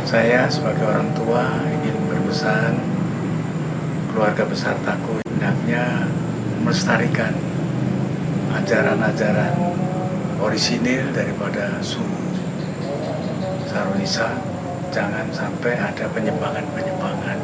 Saya sebagai orang tua ingin berpesan keluarga besar Taku hendaknya melestarikan ajaran-ajaran orisinil daripada suku Saronisa. Jangan sampai ada penyimpangan-penyimpangan.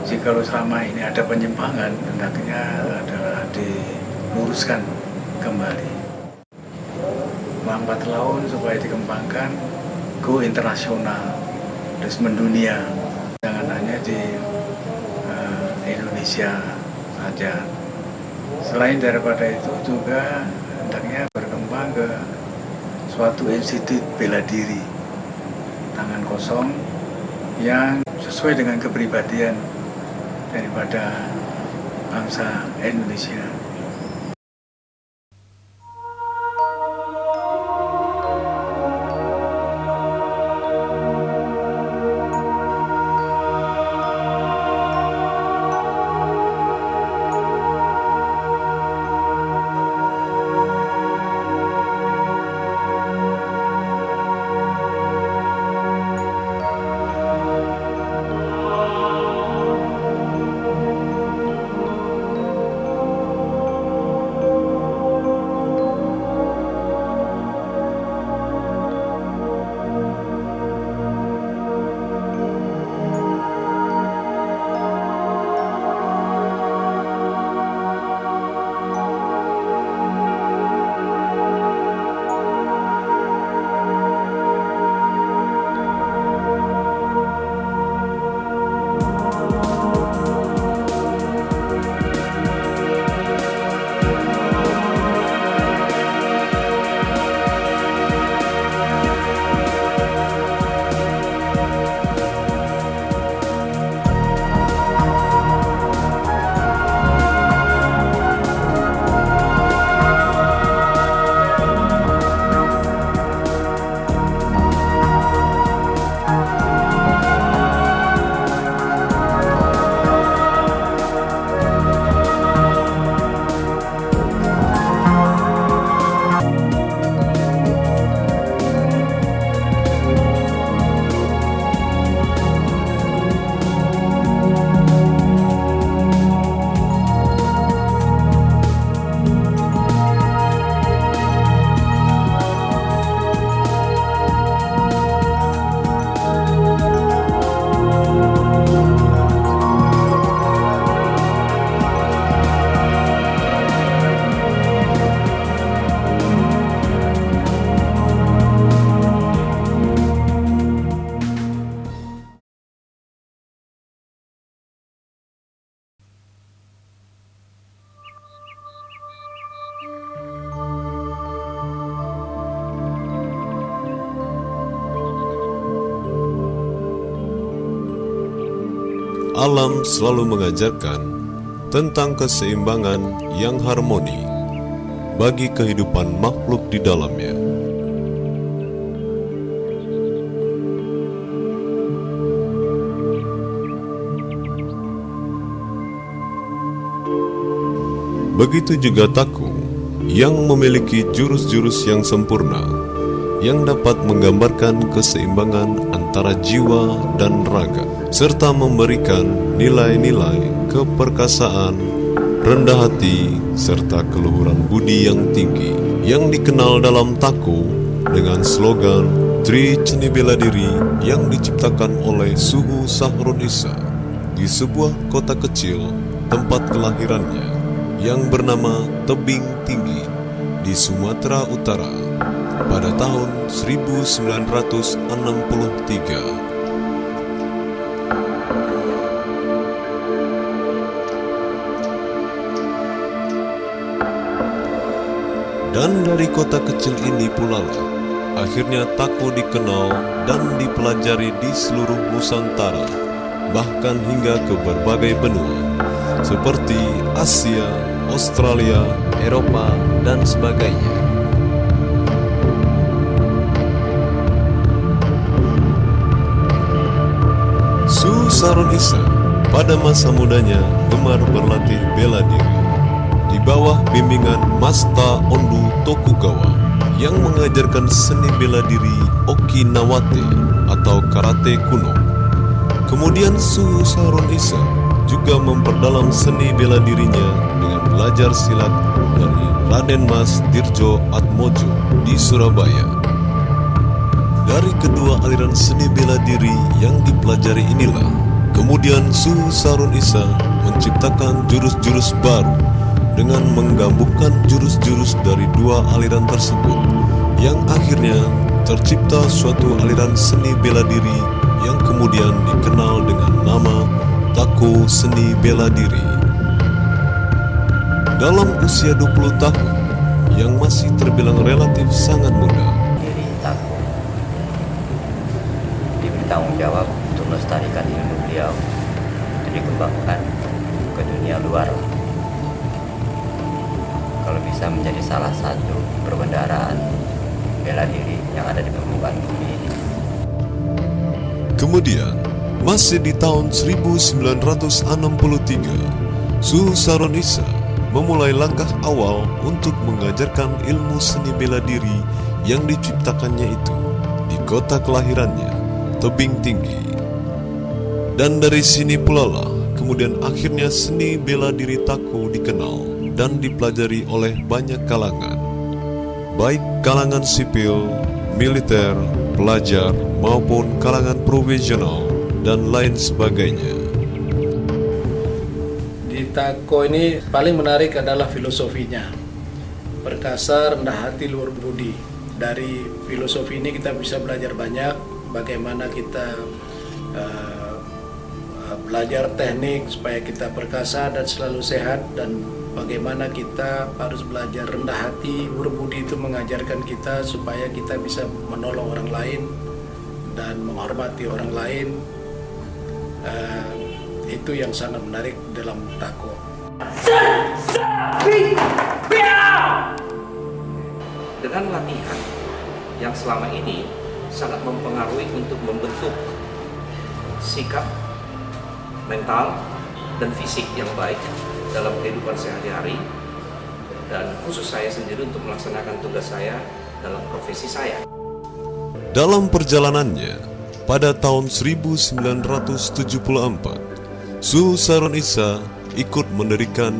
Jika selama ini ada penyimpangan, hendaknya adalah diluruskan kembali. Lambat laun supaya dikembangkan go internasional, terus mendunia, jangan hanya di Indonesia saja. Selain daripada itu juga hendaknya berkembang ke suatu institut bela diri tangan kosong yang sesuai dengan kepribadian daripada bangsa Indonesia. Alam selalu mengajarkan tentang keseimbangan yang harmoni bagi kehidupan makhluk di dalamnya. Begitu juga Taku yang memiliki jurus-jurus yang sempurna yang dapat menggambarkan keseimbangan antara jiwa dan raga, serta memberikan nilai-nilai keperkasaan, rendah hati, serta keluhuran budi yang tinggi, yang dikenal dalam Taku dengan slogan Tri Ceni Bela Diri yang diciptakan oleh Suhu Saronisa di sebuah kota kecil tempat kelahirannya yang bernama Tebing Tinggi di Sumatera Utara pada tahun 1963. Dan dari kota kecil ini pula lah akhirnya Taku dikenal dan dipelajari di seluruh Nusantara, bahkan hingga ke berbagai benua seperti Asia, Australia, Eropa, dan sebagainya. Suhu Saronisa pada masa mudanya gemar berlatih bela diri, di di bawah bimbingan Masta Ondu Tokugawa yang mengajarkan seni bela diri Okinawate atau karate kuno. Kemudian Su Saron Isa juga memperdalam seni bela dirinya dengan belajar silat dari Raden Mas Dirjo Atmojo di Surabaya. Dari kedua aliran seni bela diri yang dipelajari inilah, kemudian Su Saron Isa menciptakan jurus-jurus baru dengan menggabungkan jurus-jurus dari dua aliran tersebut, yang akhirnya tercipta suatu aliran seni bela diri yang kemudian dikenal dengan nama Tako Seni Bela Diri. Dalam usia 20 tahun yang masih terbilang relatif sangat muda, Diri Tako diberi tanggung jawab untuk melestarikan ilmu beliau untuk dikembangkan ke dunia luar, kalau bisa menjadi salah satu perbendaharaan bela diri yang ada di permukaan bumi ini. kemudian masih di tahun 1963, Su Saron Isa memulai langkah awal untuk mengajarkan ilmu seni bela diri yang diciptakannya itu di kota kelahirannya, Tebing Tinggi. Dan dari sini pula lah kemudian akhirnya seni bela diri Tako dikenal dan dipelajari oleh banyak kalangan, baik kalangan sipil, militer, pelajar, maupun kalangan profesional, dan lain sebagainya. Di Tako ini paling menarik adalah filosofinya. Perkasa, rendah hati, luhur budi. Dari filosofi ini kita bisa belajar banyak, bagaimana kita belajar teknik supaya kita perkasa dan selalu sehat, dan bagaimana kita harus belajar rendah hati. Luhur budi itu mengajarkan kita supaya kita bisa menolong orang lain dan menghormati orang lain. Itu yang sangat menarik dalam Tako. Dengan latihan yang selama ini sangat mempengaruhi untuk membentuk sikap, mental, dan fisik yang baik dalam kehidupan sehari-hari, dan khusus saya sendiri untuk melaksanakan tugas saya dalam profesi saya. Dalam perjalanannya, pada tahun 1974, Su Saron Isa ikut mendirikan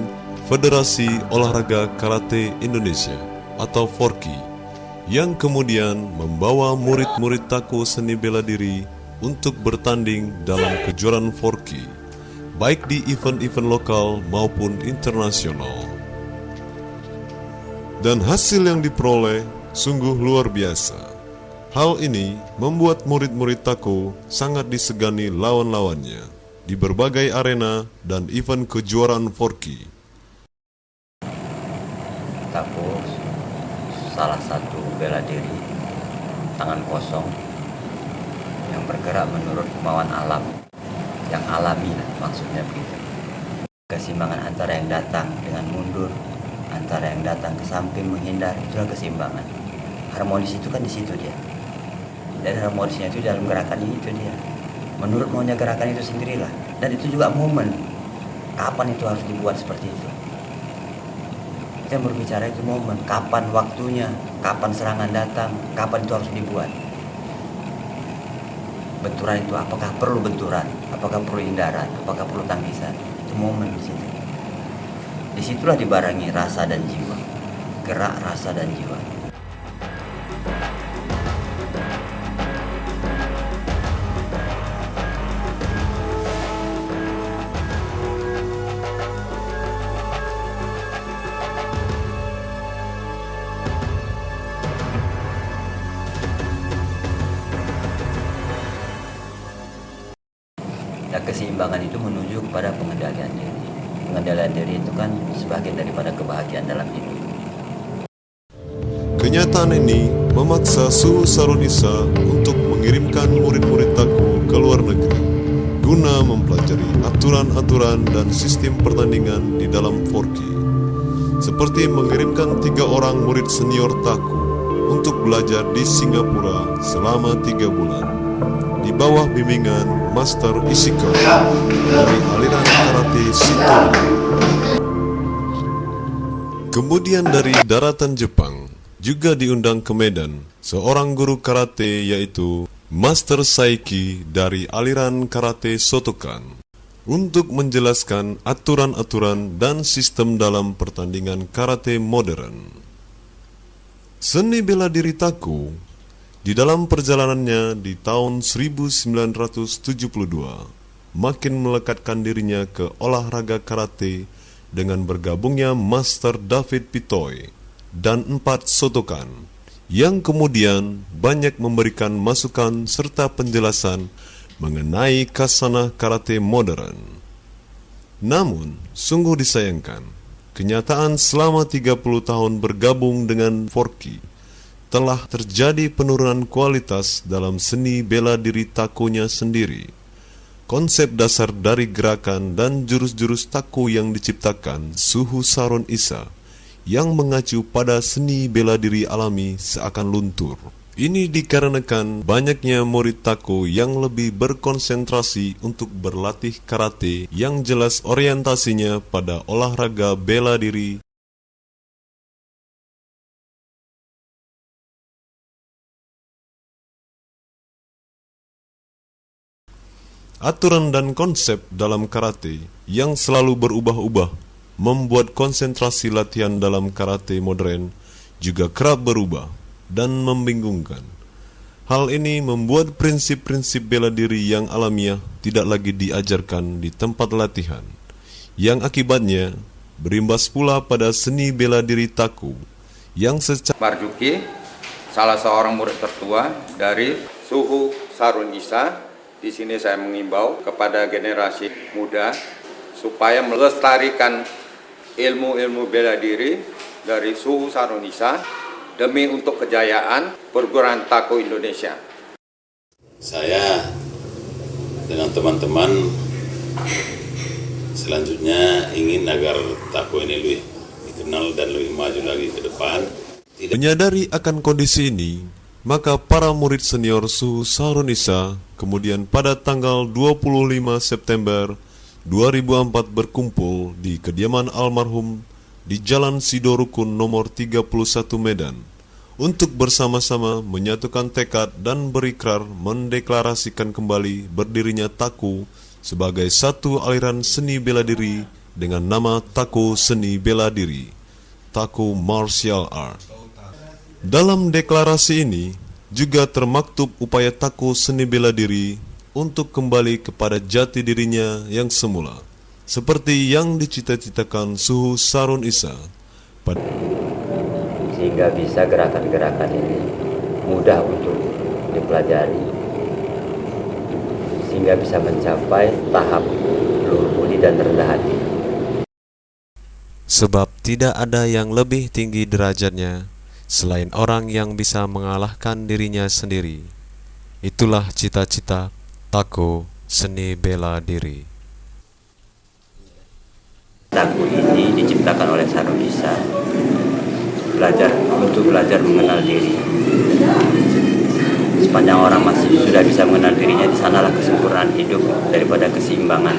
Federasi Olahraga Karate Indonesia atau FORKI, yang kemudian membawa murid-murid Tako Seni Bela Diri untuk bertanding dalam kejuaraan FORKI, baik di event-event lokal maupun internasional. Dan hasil yang diperoleh sungguh luar biasa. Hal ini membuat murid-murid Tako sangat disegani lawan-lawannya di berbagai arena dan event kejuaraan FORKI. Tako salah satu bela diri tangan kosong yang bergerak menurut kemauan alam, yang alami maksudnya begitu. Keseimbangan antara yang datang dengan mundur, antara yang datang ke samping menghindar, itulah keseimbangan. Harmonis itu kan di situ dia. Dan harmonisnya itu dalam gerakannya itu dia. Menurut maunya gerakan itu sendirilah. Dan itu juga momen. Kapan itu harus dibuat seperti itu. Kita berbicara itu momen. Kapan waktunya, kapan serangan datang, kapan itu harus dibuat. Benturan itu apakah perlu benturan, apakah perlu hindaran, apakah perlu tangkisan. Itu momen di situ. Disitulah dibarengi rasa dan jiwa. Gerak, rasa, dan jiwa. Dan keseimbangan itu menuju kepada pengendalian diri. Pengendalian diri itu kan sebagian daripada kebahagiaan dalam hidup. Kenyataan ini memaksa Su Saron Isa untuk mengirimkan murid-murid Tako ke luar negeri guna mempelajari aturan-aturan dan sistem pertandingan di dalam FORKI, seperti mengirimkan 3 orang murid senior Tako untuk belajar di Singapura selama 3 bulan di bawah bimbingan Master Ishikawa dari aliran karate Shito. Kemudian dari daratan Jepang juga diundang ke Medan seorang guru karate yaitu Master Saiki dari aliran karate Shotokan untuk menjelaskan aturan-aturan dan sistem dalam pertandingan karate modern. Seni bela diri Taku di dalam perjalanannya di tahun 1972 makin melekatkan dirinya ke olahraga karate dengan bergabungnya Master David Pitoy dan 4 Shotokan yang kemudian banyak memberikan masukan serta penjelasan mengenai khasana karate modern. Namun, sungguh disayangkan, kenyataan selama 30 tahun bergabung dengan Forky telah terjadi penurunan kualitas dalam seni bela diri Takunya sendiri. Konsep dasar dari gerakan dan jurus-jurus Taku yang diciptakan Suhu Saron Isa yang mengacu pada seni bela diri alami seakan luntur. Ini dikarenakan banyaknya murid Taku yang lebih berkonsentrasi untuk berlatih karate yang jelas orientasinya pada olahraga bela diri. Aturan dan konsep dalam karate yang selalu berubah-ubah membuat konsentrasi latihan dalam karate modern juga kerap berubah dan membingungkan. Hal ini membuat prinsip-prinsip bela diri yang alamiah tidak lagi diajarkan di tempat latihan, yang akibatnya berimbas pula pada seni bela diri Taku yang secara Marjuki, salah seorang murid tertua dari Suhu Saron Isa. Di sini saya mengimbau kepada generasi muda supaya melestarikan ilmu-ilmu bela diri dari Suhu Saron Isa demi untuk kejayaan perguruan Taku Indonesia. Saya dengan teman-teman selanjutnya ingin agar Taku ini lebih dikenal dan lebih maju lagi ke depan. Menyadari akan kondisi ini, maka para murid senior Suhu Saron Isa kemudian pada tanggal 25 September 2004 berkumpul di kediaman almarhum di Jalan Sidorukun nomor 31 Medan untuk bersama-sama menyatukan tekad dan berikrar mendeklarasikan kembali berdirinya Taku sebagai satu aliran seni bela diri dengan nama Taku Seni Bela Diri, Taku Martial Art. Dalam deklarasi ini juga termaktub upaya Taku Seni Bela Diri untuk kembali kepada jati dirinya yang semula, seperti yang dicita-citakan Suhu Saron Isa. Sehingga bisa gerakan-gerakan ini mudah untuk dipelajari, sehingga bisa mencapai tahap luhur budi dan rendah hati. Sebab tidak ada yang lebih tinggi derajatnya selain orang yang bisa mengalahkan dirinya sendiri. Itulah cita-cita Taku Seni Bela Diri. Taku ini diciptakan oleh Saron Isa untuk belajar mengenal diri. Sepanjang orang masih sudah bisa mengenal dirinya, di sanalah kesempurnaan hidup daripada keseimbangan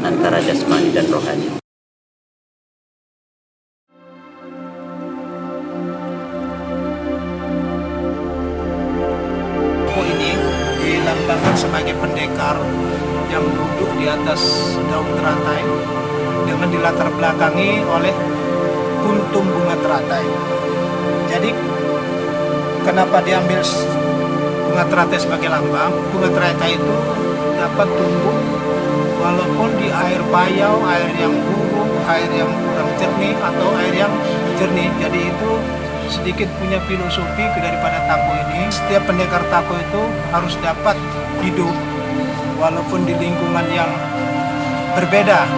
antara jasmani dan rohani. Dilambangkan sebagai pendekar yang duduk di atas daun teratai dengan dilatar belakangi oleh kuntum bunga teratai. Jadi kenapa diambil bunga teratai sebagai lambang? Bunga teratai itu dapat tumbuh walaupun di air payau, air yang buruk, air yang kurang jernih atau air yang jernih. Jadi itu sedikit punya filosofi daripada Taku ini. Setiap pendekar Taku itu harus dapat hidup walaupun di lingkungan yang berbeda